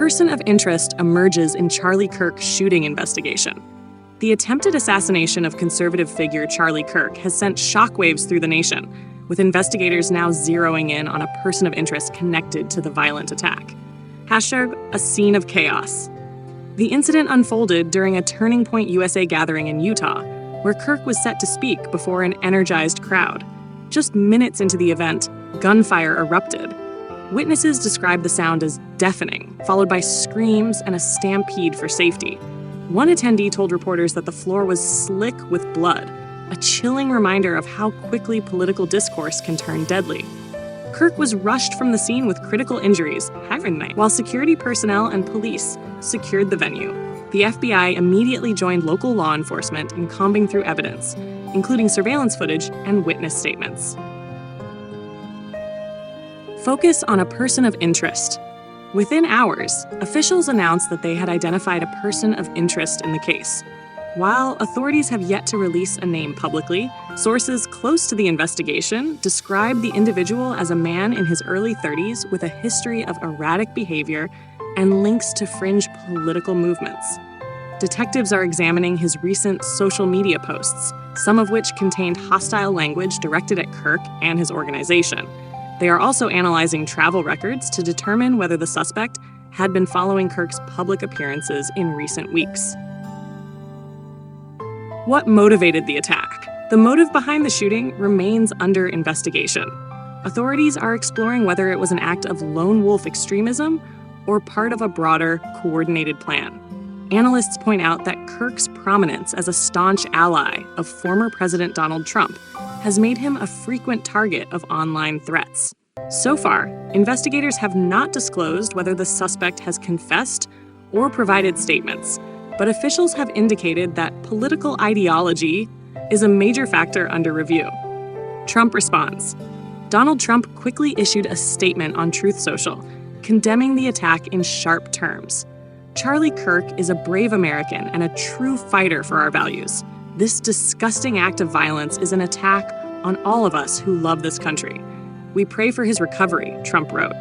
person of interest emerges in Charlie Kirk's shooting investigation. The attempted assassination of conservative figure Charlie Kirk has sent shockwaves through the nation, with investigators now zeroing in on a person of interest connected to the violent attack. #a scene of chaos. The incident unfolded during a Turning Point USA gathering in Utah, where Kirk was set to speak before an energized crowd. Just minutes into the event, gunfire erupted. Witnesses described the sound as deafening, followed by screams and a stampede for safety. One attendee told reporters that the floor was slick with blood, a chilling reminder of how quickly political discourse can turn deadly. Kirk was rushed from the scene with critical injuries, while security personnel and police secured the venue. The FBI immediately joined local law enforcement in combing through evidence, including surveillance footage and witness statements. Focus on a person of interest. Within hours, officials announced that they had identified a person of interest in the case. While authorities have yet to release a name publicly, sources close to the investigation describe the individual as a man in his early 30s with a history of erratic behavior and links to fringe political movements. Detectives are examining his recent social media posts, some of which contained hostile language directed at Kirk and his organization. They are also analyzing travel records to determine whether the suspect had been following Kirk's public appearances in recent weeks. What motivated the attack? The motive behind the shooting remains under investigation. Authorities are exploring whether it was an act of lone wolf extremism or part of a broader, coordinated plan. Analysts point out that Kirk's prominence as a staunch ally of former President Donald Trump has made him a frequent target of online threats. So far, investigators have not disclosed whether the suspect has confessed or provided statements, but officials have indicated that political ideology is a major factor under review. Trump responds. Donald Trump quickly issued a statement on Truth Social, condemning the attack in sharp terms. Charlie Kirk is a brave American and a true fighter for our values. This disgusting act of violence is an attack on all of us who love this country. We pray for his recovery, Trump wrote.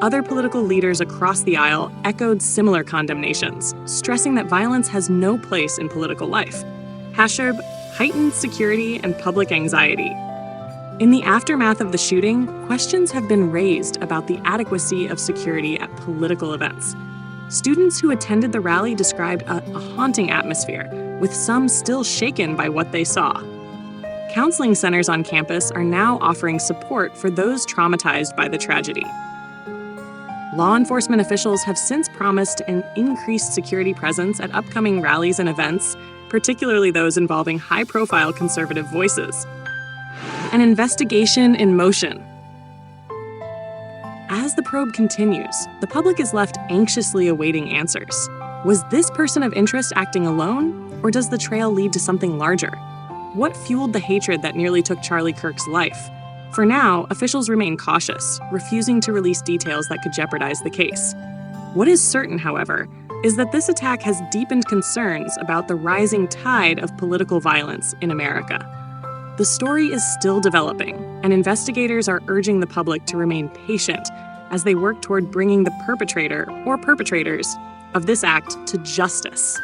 Other political leaders across the aisle echoed similar condemnations, stressing that violence has no place in political life. Heightened security and public anxiety. In the aftermath of the shooting, questions have been raised about the adequacy of security at political events. Students who attended the rally described a haunting atmosphere, with some still shaken by what they saw. Counseling centers on campus are now offering support for those traumatized by the tragedy. Law enforcement officials have since promised an increased security presence at upcoming rallies and events, particularly those involving high-profile conservative voices. An investigation in motion. As the probe continues, the public is left anxiously awaiting answers. Was this person of interest acting alone, or does the trail lead to something larger? What fueled the hatred that nearly took Charlie Kirk's life? For now, officials remain cautious, refusing to release details that could jeopardize the case. What is certain, however, is that this attack has deepened concerns about the rising tide of political violence in America. The story is still developing, and investigators are urging the public to remain patient as they work toward bringing the perpetrator or perpetrators of this act to justice.